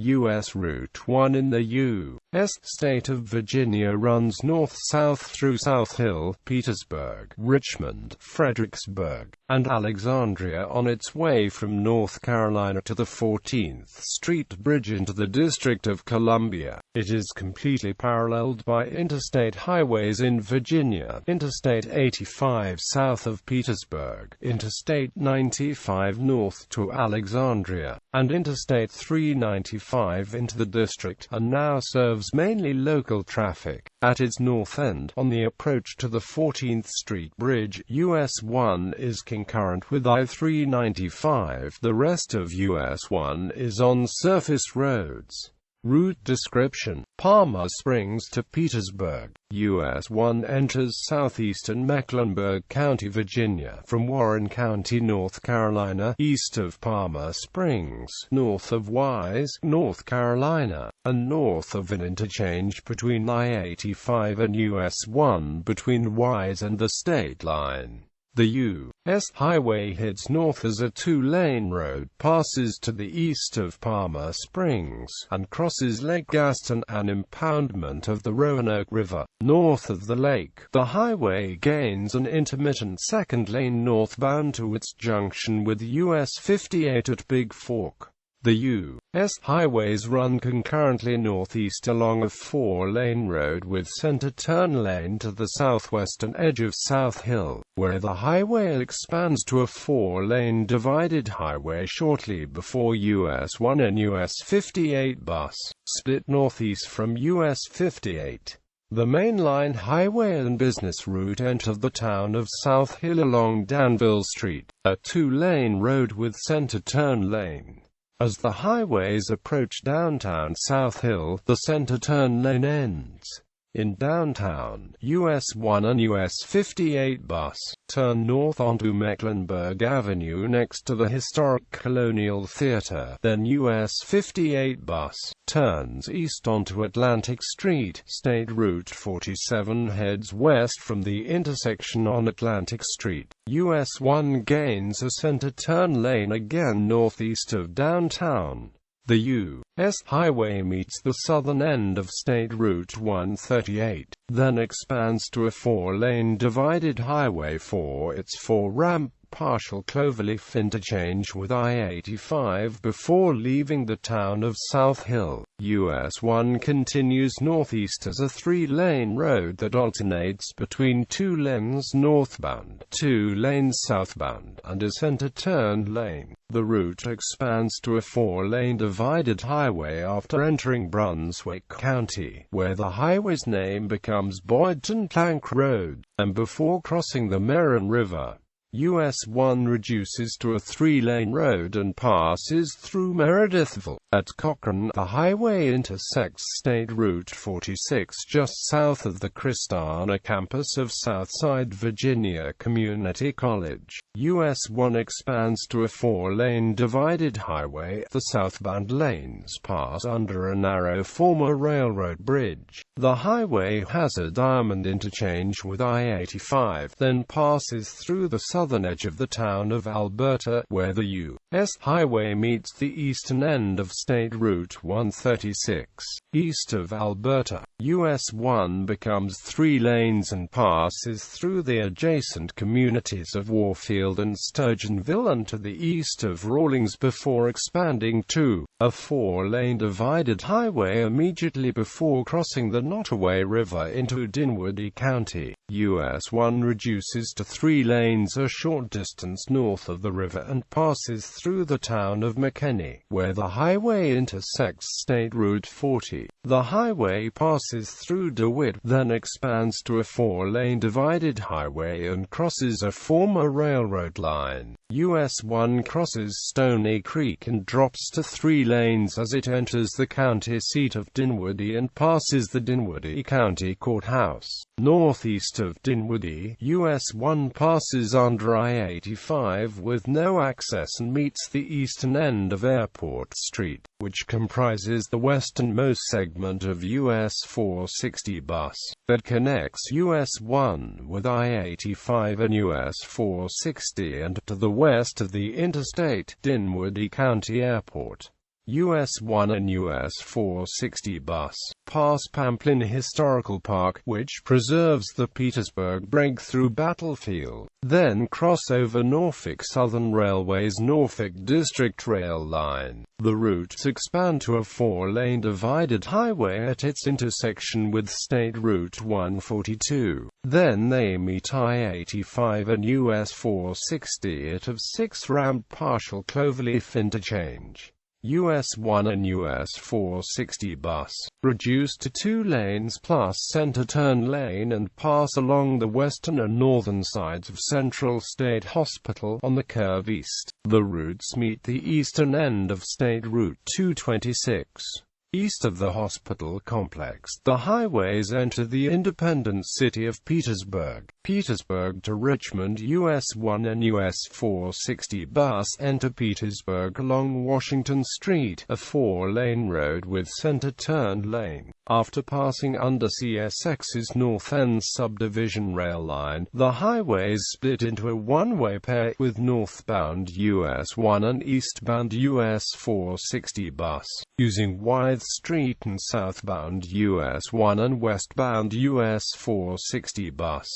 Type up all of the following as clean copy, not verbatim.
U.S. Route 1 in the U.S. state of Virginia runs north-south through South Hill, Petersburg, Richmond, Fredericksburg, and Alexandria on its way from North Carolina to the 14th Street Bridge into the District of Columbia. It is completely paralleled by Interstate Highways in Virginia, Interstate 85 south of Petersburg, Interstate 95 north to Alexandria, and Interstate 395 into the district, and now serves mainly local traffic. At its north end, on the approach to the 14th Street Bridge, US 1 is concurrent with I-395. The rest of US 1 is on surface roads. Route description: Palmer Springs to Petersburg. US 1 enters southeastern Mecklenburg County, Virginia, from Warren County, North Carolina, east of Palmer Springs, north of Wise, North Carolina, and north of an interchange between I-85 and US 1 between Wise and the state line. The U.S. highway heads north as a two-lane road passes to the east of Palmer Springs, and crosses Lake Gaston, an impoundment of the Roanoke River. North of the lake, the highway gains an intermittent second lane northbound to its junction with US 58 at Big Fork. The U.S. highways run concurrently northeast along a four-lane road with center turn lane to the southwestern edge of South Hill, where the highway expands to a four-lane divided highway shortly before US 1 and US 58 bus split northeast from US 58. The mainline highway and business route enter the town of South Hill along Danville Street, a two-lane road with center turn lane. As the highways approach downtown South Hill, the center turn lane ends. In downtown, US 1 and US 58 bus turn north onto Mecklenburg Avenue next to the historic Colonial Theater. Then US 58 bus turns east onto Atlantic Street. State Route 47 heads west from the intersection on Atlantic Street. US 1 gains a center turn lane again northeast of downtown. The U.S. highway meets the southern end of State Route 138, then expands to a four-lane divided highway for its four-ramp partial cloverleaf interchange with I-85 before leaving the town of South Hill. US 1 continues northeast as a three-lane road that alternates between two lanes northbound, two lanes southbound, and a center turn lane. The route expands to a four-lane divided highway after entering Brunswick County, where the highway's name becomes Boydton Plank Road, and before crossing the Meron River. US 1 reduces to a three-lane road and passes through Meredithville. At Cochran, the highway intersects State Route 46 just south of the Christiana campus of Southside Virginia Community College. US 1 expands to a four-lane divided highway. The southbound lanes pass under a narrow former railroad bridge. The highway has a diamond interchange with I-85, then passes through the southern edge of the town of Alberta, where the U.S. highway meets the eastern end of State Route 136. East of Alberta, US 1 becomes three lanes and passes through the adjacent communities of Warfield and Sturgeonville and to the east of Rawlings before expanding to a four-lane divided highway immediately before crossing the Nottoway River into Dinwiddie County. US 1 reduces to three lanes a short distance north of the river and passes through the town of McKinney, where the highway intersects State Route 40. The highway passes through DeWitt, then expands to a four-lane divided highway and crosses a former railroad line. US 1 crosses Stony Creek and drops to three lanes as it enters the county seat of Dinwiddie and passes the Dinwiddie County Courthouse. Northeast of Dinwiddie, US 1 passes under I-85 with no access and meets the eastern end of Airport Street, which comprises the westernmost segment of US 460 bus that connects US 1 with I-85 and US 460 and to the west of the interstate, Dinwiddie County Airport. US-1 and US-460 bus, pass Pamplin Historical Park, which preserves the Petersburg breakthrough battlefield, then cross over Norfolk Southern Railway's Norfolk District Rail Line. The routes expand to a 4-lane divided highway at its intersection with State Route 142. Then they meet I-85 and US-460 of 6-ramp partial cloverleaf interchange. US-1 and US-460 bus, reduced to 2 lanes plus center turn lane and pass along the western and northern sides of Central State Hospital on the curve east. The routes meet the eastern end of State Route 226. East of the hospital complex, the highways enter the independent city of Petersburg. Petersburg to Richmond. US-1 and US-460 bus enter Petersburg along Washington Street, a 4-lane road with center turn lane. After passing under CSX's North End subdivision rail line, the highways split into a one-way pair with northbound US-1 and eastbound US-460 bus, using Wythe Street, and southbound US-1 and westbound US-460 bus,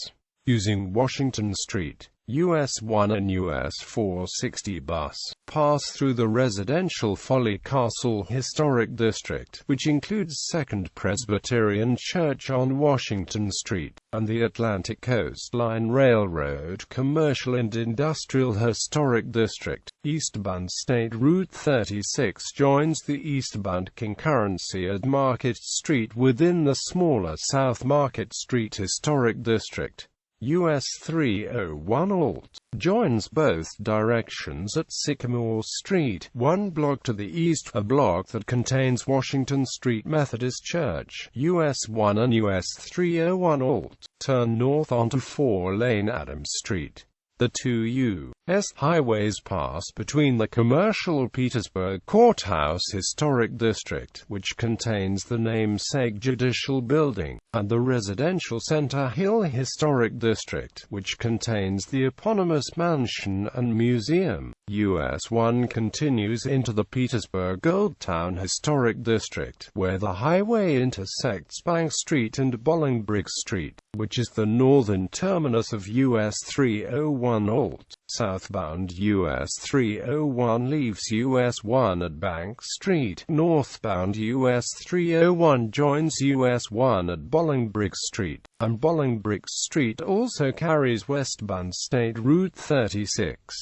using Washington Street. US-1 and US-460 bus pass through the residential Folly Castle Historic District, which includes Second Presbyterian Church on Washington Street, and the Atlantic Coast Line Railroad Commercial and Industrial Historic District. Eastbound State Route 36 joins the eastbound concurrency at Market Street within the smaller South Market Street Historic District. US-301 joins both directions at Sycamore Street, 1 block to the east, a block that contains Washington Street Methodist Church. US-1 and US-301 turn north onto 4-lane Adams Street. The two U.S. highways pass between the commercial Petersburg Courthouse Historic District, which contains the namesake Judicial Building, and the residential Center Hill Historic District, which contains the eponymous mansion and museum. US-1 continues into the Petersburg Old Town Historic District, where the highway intersects Bank Street and Bolingbroke Street, which is the northern terminus of US-301. Southbound US-301 leaves US-1 at Bank Street. Northbound US-301 joins US-1 at Bolingbroke Street, and Bolingbroke Street also carries westbound State Route 36.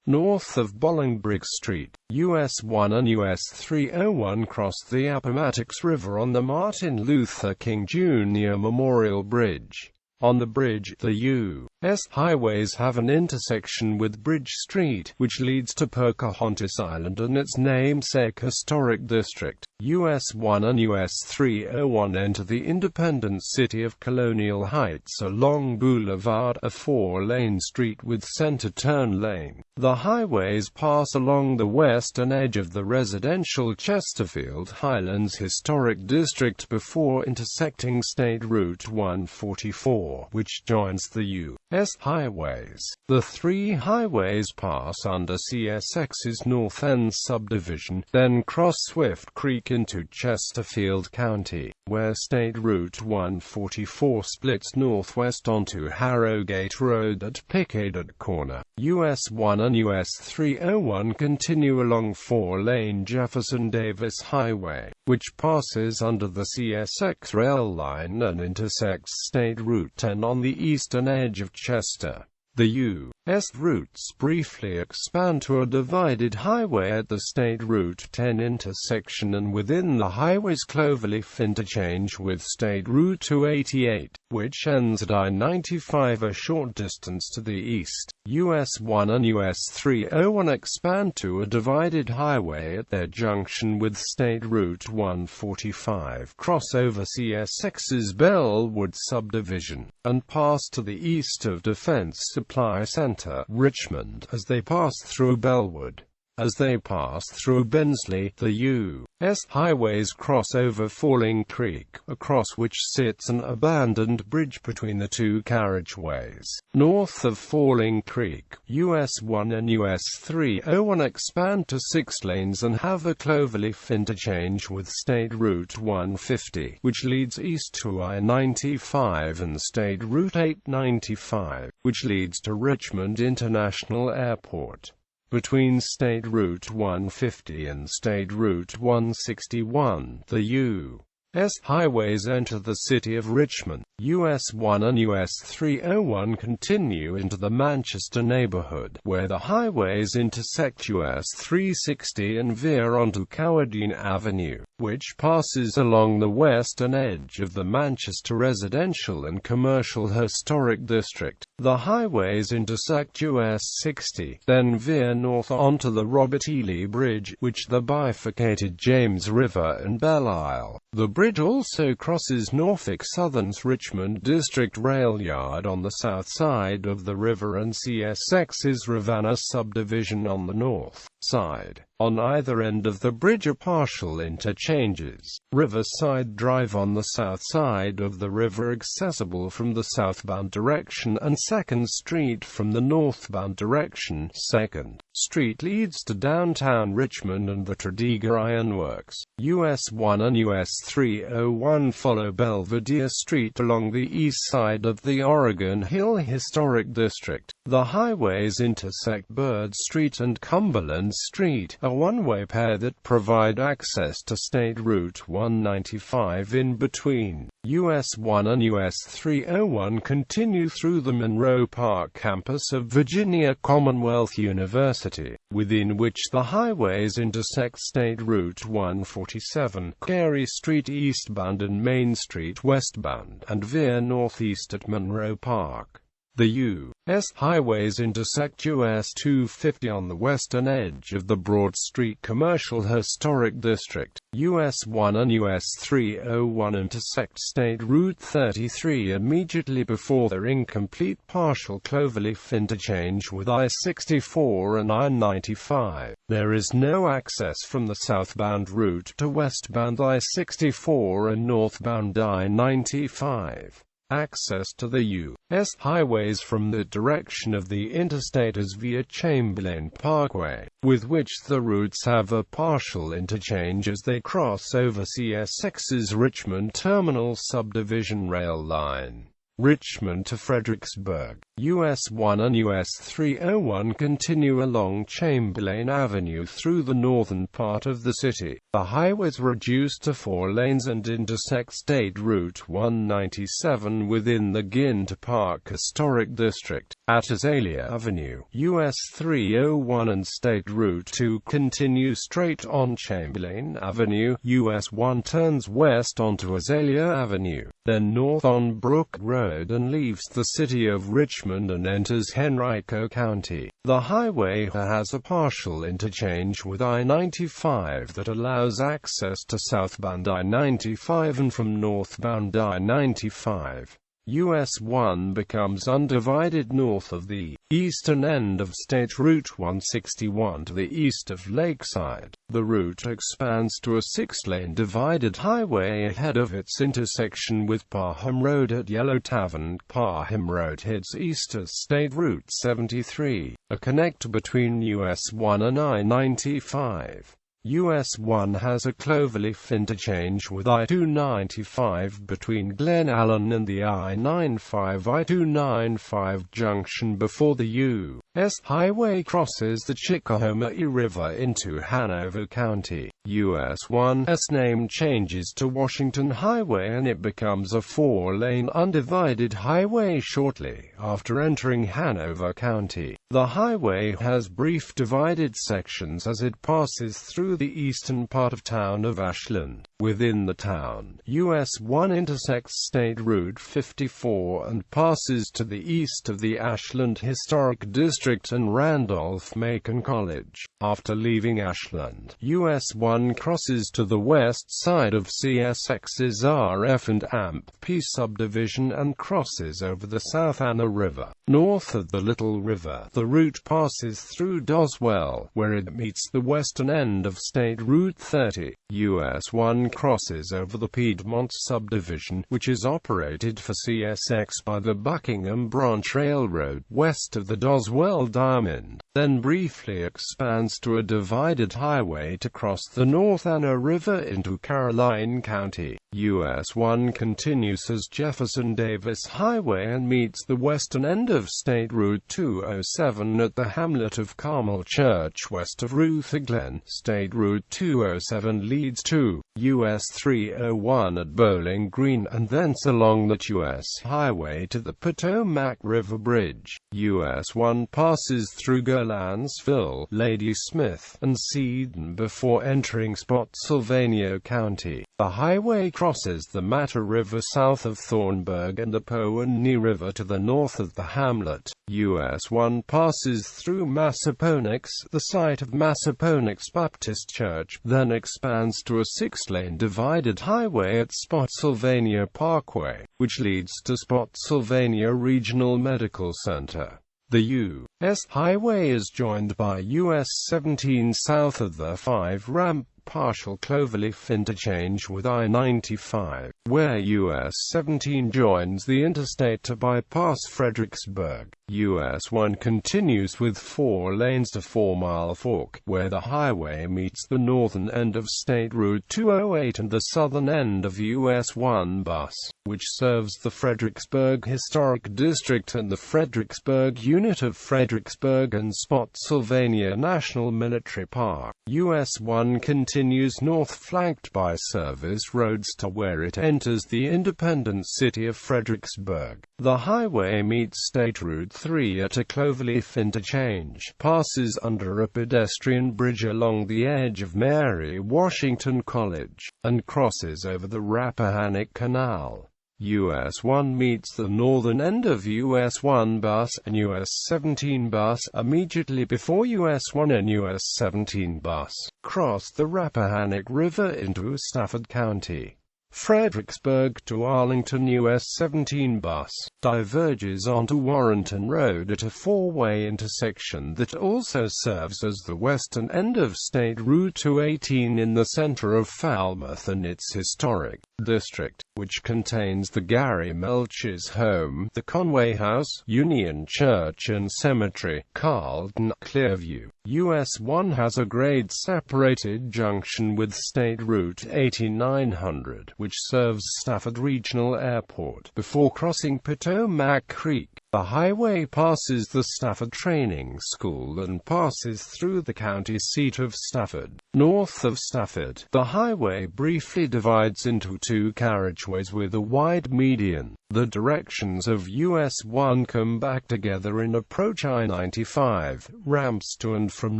North of Bolingbroke Street, US-1 and US-301 cross the Appomattox River on the Martin Luther King Jr. Memorial Bridge. On the bridge, the U.S. highways have an intersection with Bridge Street, which leads to Pocahontas Island and its namesake historic district. US-1 and US-301 enter the independent city of Colonial Heights along Boulevard, a 4-lane street with center turn lane. The highways pass along the western edge of the residential Chesterfield Highlands Historic District before intersecting State Route 144, which joins the U.S. highways. The three highways pass under CSX's North End subdivision, then cross Swift Creek into Chesterfield County, where State Route 144 splits northwest onto Harrogate Road at Pickaded Corner. US-1 and US-301 continue along 4-lane Jefferson Davis Highway, which passes under the CSX rail line and intersects State Route 10 on the eastern edge of Chester. The U.S. routes briefly expand to a divided highway at the State Route 10 intersection and within the highway's cloverleaf interchange with State Route 288, which ends at I-95 a short distance to the east. US-1 and US-301 expand to a divided highway at their junction with State Route 145, cross over CSX's Bellwood subdivision, and pass to the east of Defense Supply Center, Richmond, as they pass through Bellwood. As they pass through Bensley, the U. U.S. highways cross over Falling Creek, across which sits an abandoned bridge between the two carriageways. North of Falling Creek, US 1 and US 301 expand to 6 lanes and have a cloverleaf interchange with State Route 150, which leads east to I-95, and State Route 895, which leads to Richmond International Airport. Between State Route 150 and State Route 161, the U.S. highways enter the city of Richmond. US 1 and US 301 continue into the Manchester neighborhood, where the highways intersect US 360 and veer onto Cowardine Avenue, which passes along the western edge of the Manchester residential and commercial historic district. The highways intersect US 60, then veer north onto the Robert E. Lee Bridge, which the bifurcated James River and Belle Isle. The bridge also crosses Norfolk Southern's Richmond District Rail Yard on the south side of the river and CSX's Ravenna subdivision on the north side. On either end of the bridge are partial interchanges. Riverside Drive on the south side of the river accessible from the southbound direction, and 2nd Street from the northbound direction. 2nd Street leads to downtown Richmond and the Tredegar Ironworks. US 1 and US 301 follow Belvedere Street along the east side of the Oregon Hill Historic District. The highways intersect Bird Street and Cumberland Street, a one-way pair that provide access to State Route 195 in between. US 1 and US 301 continue through the Monroe Park campus of Virginia Commonwealth University, within which the highways intersect State Route 147, Carey Street eastbound and Main Street westbound, and veer northeast at Monroe Park. The U.S. highways intersect US 250 on the western edge of the Broad Street Commercial Historic District. US 1 and US 301 intersect State Route 33 immediately before their incomplete partial cloverleaf interchange with I-64 and I-95. There is no access from the southbound route to westbound I-64 and northbound I-95. Access to the U.S. highways from the direction of the interstate is via Chamberlayne Parkway, with which the routes have a partial interchange as they cross over CSX's Richmond Terminal Subdivision rail line. Richmond to Fredericksburg. US 1 and US 301 continue along Chamberlayne Avenue through the northern part of the city. The highways reduce to 4 lanes and intersect State Route 197 within the Ginter Park Historic District. At Azalea Avenue, US 301 and State Route 2 continue straight on Chamberlayne Avenue. US 1 turns west onto Azalea Avenue, then north on Brook Road and leaves the city of Richmond and enters Henrico County. The highway has a partial interchange with I-95 that allows access to southbound I-95 and from northbound I-95. US 1 becomes undivided north of the eastern end of State Route 161 to the east of Lakeside. The route expands to a 6-lane divided highway ahead of its intersection with Parham Road at Yellow Tavern. Parham Road heads east at State Route 73, a connector between US 1 and I-95. US 1 has a cloverleaf interchange with I-295 between Glen Allen and the I-95 junction before the U.S. highway crosses the Chickahominy River into Hanover County. US 1's name changes to Washington Highway and it becomes a 4-lane undivided highway shortly after entering Hanover County. The highway has brief divided sections as it passes through the eastern part of town of Ashland. Within the town, US 1 intersects State Route 54 and passes to the east of the Ashland Historic District District and Randolph-Macon College. After leaving Ashland, US 1 crosses to the west side of CSX's RF and AMP-P subdivision and crosses over the South Anna River. North of the Little River, the route passes through Doswell, where it meets the western end of State Route 30. US 1 crosses over the Piedmont subdivision, which is operated for CSX by the Buckingham Branch Railroad, west of the Doswell Diamond, then briefly expands to a divided highway to cross the North Anna River into Caroline County. US 1 continues as Jefferson Davis Highway and meets the western end of State Route 207 at the hamlet of Carmel Church west of Ruther Glen. State Route 207 leads to US 301 at Bowling Green and thence along the US Highway to the Potomac River Bridge. US 1 passes through Golansville, Ladysmith, and Seaton before entering Spotsylvania County. The highway crosses the Matter River south of Thornburg and the Pony River to the north of the hamlet. US 1 passes through Massaponax, the site of Massaponax Baptist Church, then expands to a 6-lane divided highway at Spotsylvania Parkway, which leads to Spotsylvania Regional Medical Center. The U.S. Highway is joined by US 17 south of the 5-ramp partial cloverleaf interchange with I-95, where US 17 joins the interstate to bypass Fredericksburg. US 1 continues with 4 lanes to 4 Mile Fork, where the highway meets the northern end of State Route 208 and the southern end of US 1 bus, which serves the Fredericksburg Historic District and the Fredericksburg unit of Fredericksburg and Spotsylvania National Military Park. US 1 continues north flanked by service roads to where it enters the independent city of Fredericksburg. The highway meets State Route 3 at a cloverleaf interchange, passes under a pedestrian bridge along the edge of Mary Washington College, and crosses over the Rappahannock Canal. US 1 meets the northern end of US 1 bus and US 17 bus immediately before US 1 and US 17 bus cross the Rappahannock River into Stafford County. Fredericksburg to Arlington US 17 bus diverges onto Warrenton Road at a 4-way intersection that also serves as the western end of State Route 218 in the center of Falmouth and its historic district, which contains the Gary Melch's home, the Conway House, Union Church and Cemetery, Carlton, Clearview. US 1 has a grade-separated junction with State Route 8900, which serves Stafford Regional Airport, before crossing Potomac Creek. The highway passes the Stafford Training School and passes through the county seat of Stafford. North of Stafford, the highway briefly divides into 2 carriageways with a wide median. The directions of US 1 come back together in approach I-95. Ramps to and from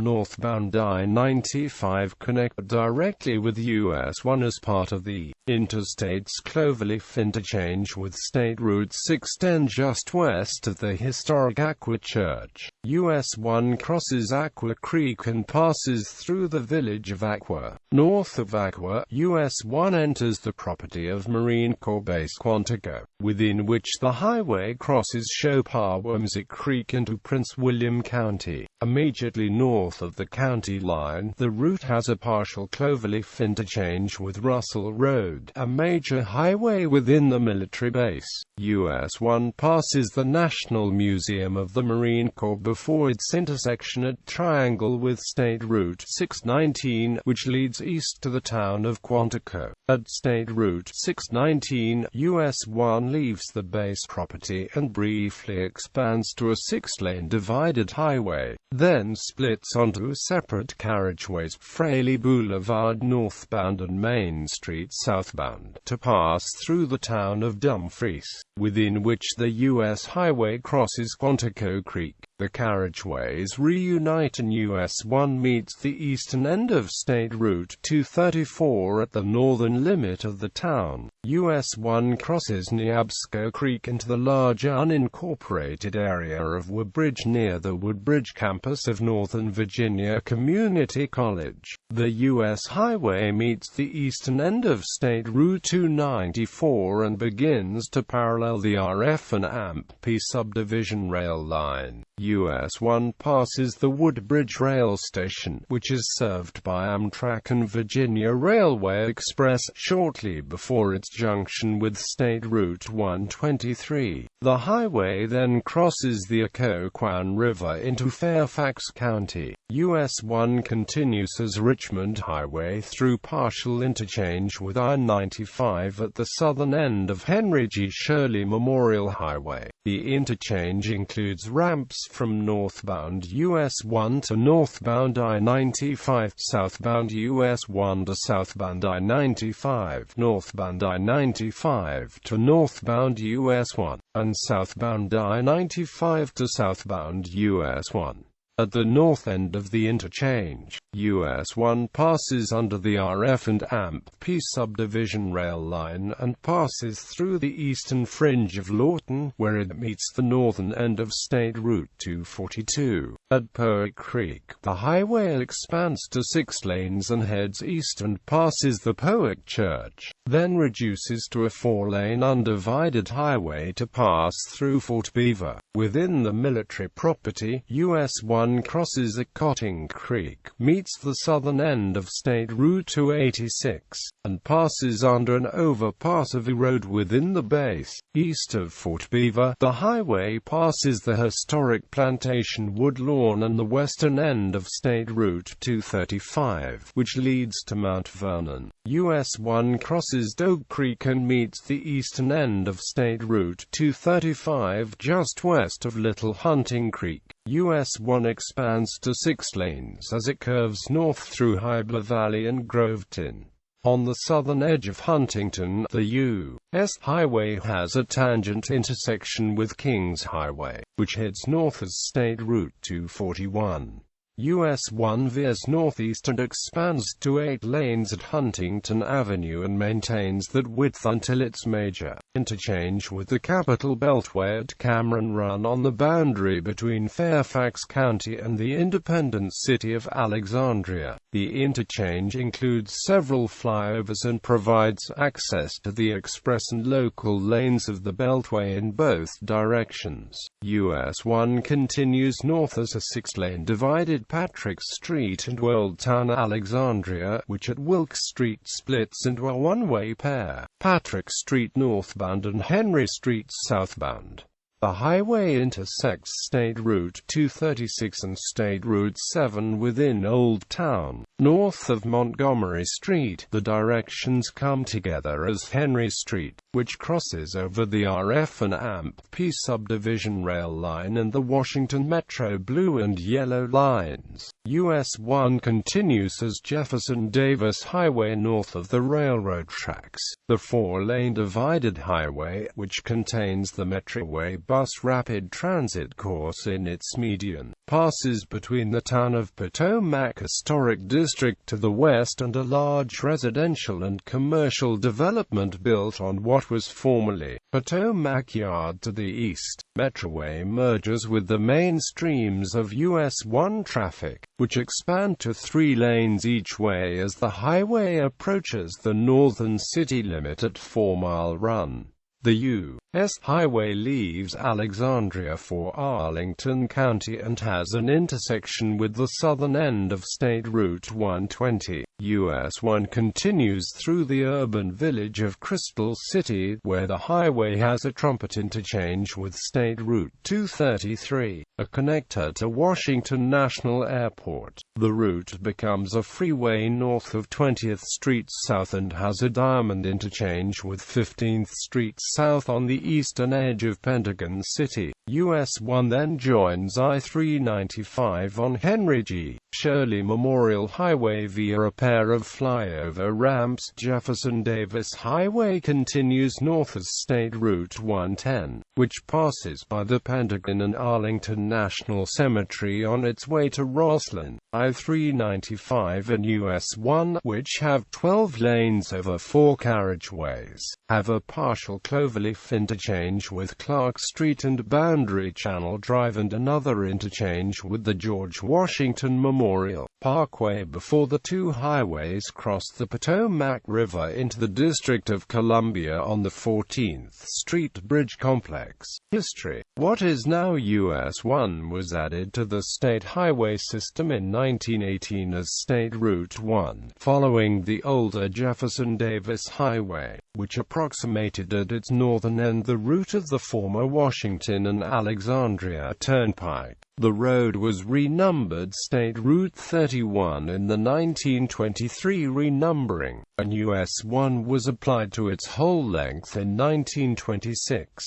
northbound I-95 connect directly with US 1 as part of the Interstate's cloverleaf interchange with State Route 610 just west of the historic Aqua Church. US 1 crosses Aqua Creek and passes through the village of Aqua. North of Aqua, US 1 enters the property of Marine Corps Base Quantico, within which the highway crosses Chopawamsik Creek into Prince William County. Immediately north of the county line, the route has a partial cloverleaf interchange with Russell Road, a major highway within the military base. US 1 passes the National Museum of the Marine Corps before its intersection at Triangle with State Route 619, which leads east to the town of Quantico. At State Route 619, US 1 leaves the base property and briefly expands to a 6-lane divided highway, then splits onto separate carriageways, Fraley Boulevard northbound and Main Street southbound, to pass through the town of Dumfries, within which the U.S. highway crosses Quantico Creek. The carriageways reunite and US 1 meets the eastern end of State Route Route 234 at the northern limit of the town. US-1 crosses Neabsco Creek into the larger unincorporated area of Woodbridge near the Woodbridge campus of Northern Virginia Community College. The U.S. Highway meets the eastern end of State Route 294 and begins to parallel the RF and AMP-P subdivision rail line. US-1 passes the Woodbridge Rail Station, which is served by Amtrak and Virginia Railway Express, shortly before its junction with State Route 123. The highway then crosses the Occoquan River into Fairfax County. US-1 continues as Richmond Highway through partial interchange with I-95 at the southern end of Henry G. Shirley Memorial Highway. The interchange includes ramps from northbound US-1 to northbound I-95, southbound US-1 to southbound I-95, northbound I-95 to northbound US-1, and southbound I-95 to southbound US-1. At the north end of the interchange, US-1 passes under the RF and AMP-P subdivision rail line and passes through the eastern fringe of Lawton, where it meets the northern end of State Route 242. At Powick Creek, the highway expands to 6 lanes and heads east and passes the Powick Church, then reduces to a 4-lane undivided highway to pass through Fort Beaver. Within the military property, US-1 crosses at Cotting Creek, meets the southern end of State Route 286, and passes under an overpass of a road within the base. East of Fort Beaver, the highway passes the historic Plantation Wood Lawn and the western end of State Route 235, which leads to Mount Vernon. US-1 crosses Doak Creek and meets the eastern end of State Route 235 just west of Little Hunting Creek. US-1 expands to 6 lanes as it curves north through Hybla Valley and Groveton. On the southern edge of Huntington, the U.S. Highway has a tangent intersection with Kings Highway, which heads north as State Route 241. US-1 veers northeast and expands to 8 lanes at Huntington Avenue and maintains that width until its major interchange with the Capitol Beltway at Cameron Run on the boundary between Fairfax County and the independent city of Alexandria. The interchange includes several flyovers and provides access to the express and local lanes of the Beltway in both directions. US-1 continues north as a 6-lane divided Patrick Street and Old Town Alexandria, which at Wilk Street splits into a one-way pair, Patrick Street northbound and Henry Street southbound. The highway intersects State Route 236 and State Route 7 within Old Town. North of Montgomery Street, the directions come together as Henry Street, which crosses over the RF and AMP-P subdivision rail line and the Washington Metro Blue and Yellow lines. US-1 continues as Jefferson Davis Highway north of the railroad tracks. The 4-lane divided highway, which contains the Metroway bus rapid transit course in its median, passes between the town of Potomac Historic District to the west and a large residential and commercial development built on what was formerly Potomac Yard to the east. Metroway merges with the main streams of US-1 traffic, which expand to 3 lanes each way as the highway approaches the northern city limit at 4 Mile Run. The U.S. Highway leaves Alexandria for Arlington County and has an intersection with the southern end of State Route 120. US-1 continues through the urban village of Crystal City, where the highway has a trumpet interchange with State Route 233, a connector to Washington National Airport. The route becomes a freeway north of 20th Street South and has a diamond interchange with 15th Street South on the eastern edge of Pentagon City. US-1 then joins I-395 on Henry G. Shirley Memorial Highway via a pair of flyover ramps. Jefferson Davis Highway continues north as State Route 110, which passes by the Pentagon and Arlington National Cemetery on its way to Rosslyn. I-395 and US-1, which have 12 lanes over 4 carriageways, have a partial cloverleaf interchange with Clark Street and Boundary Channel Drive and another interchange with the George Washington Memorial Parkway before the two highways cross the Potomac River into the District of Columbia on the 14th Street Bridge Complex. History. What is now US-1 was added to the state highway system in 1918 as State Route 1, following the older Jefferson Davis Highway, which approximated at its northern end the route of the former Washington and Alexandria Turnpike. The road was renumbered State Route 31 in the 1923 renumbering, and US-1 was applied to its whole length in 1926.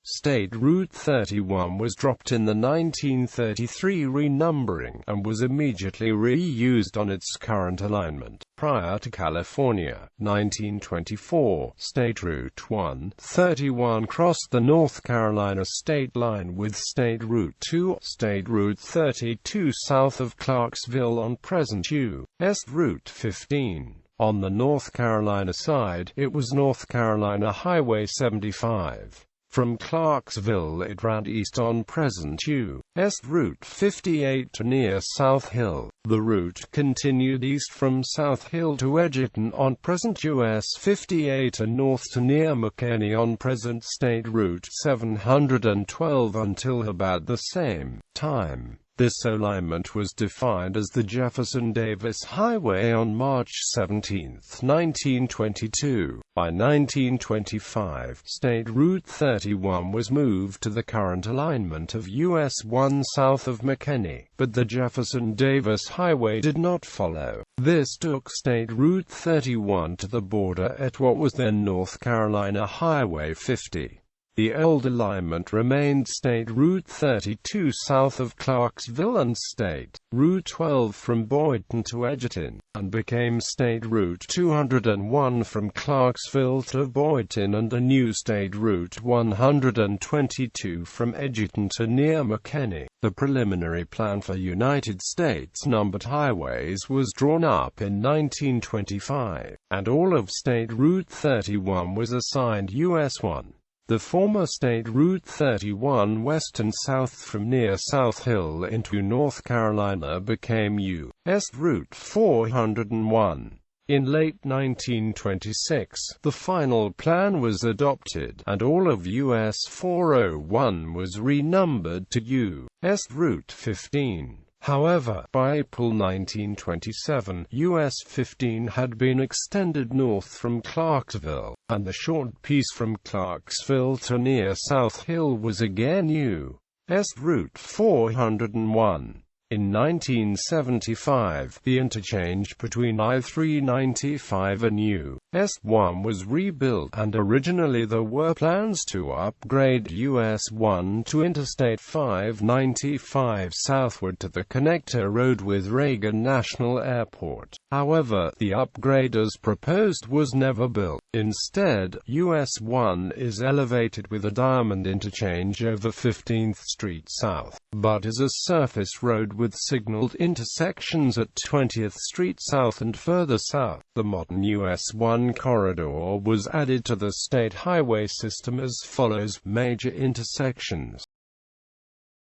State Route 31 was dropped in the 1933 renumbering, and was immediately reused on its current alignment. Prior to California, 1924, State Route 131 crossed the North Carolina state line with State Route 2, State Route 32 south of Clarksville on present U.S. Route 15. On the North Carolina side, it was North Carolina Highway 75. From Clarksville it ran east on present U.S. Route 58 to near South Hill. The route continued east from South Hill to Edgerton on present U.S. 58 and north to near McKinney on present State Route 712 until about the same time. This alignment was defined as the Jefferson Davis Highway on March 17, 1922. By 1925, State Route 31 was moved to the current alignment of US-1 south of McKinney, but the Jefferson Davis Highway did not follow. This took State Route 31 to the border at what was then North Carolina Highway 50. The old alignment remained State Route 32 south of Clarksville and State Route 12 from Boydton to Edgerton, and became State Route 201 from Clarksville to Boydton and a new State Route 122 from Edgerton to near McKinney. The preliminary plan for United States numbered highways was drawn up in 1925, and all of State Route 31 was assigned US-1. The former State Route 31 west and south from near South Hill into North Carolina became U.S. Route 401. In late 1926, the final plan was adopted, and all of US 401 was renumbered to US Route 15. However, by April 1927, US 15 had been extended north from Clarksville, and the short piece from Clarksville to near South Hill was again US Route 401. In 1975, the interchange between I-395 and US-1 was rebuilt, and originally there were plans to upgrade US-1 to Interstate 595 southward to the connector road with Reagan National Airport. However, the upgrade as proposed was never built. Instead, US-1 is elevated with a diamond interchange over 15th Street South, but is a surface road with signaled intersections at 20th Street South and further south. The modern US-1 corridor was added to the state highway system as follows: major intersections.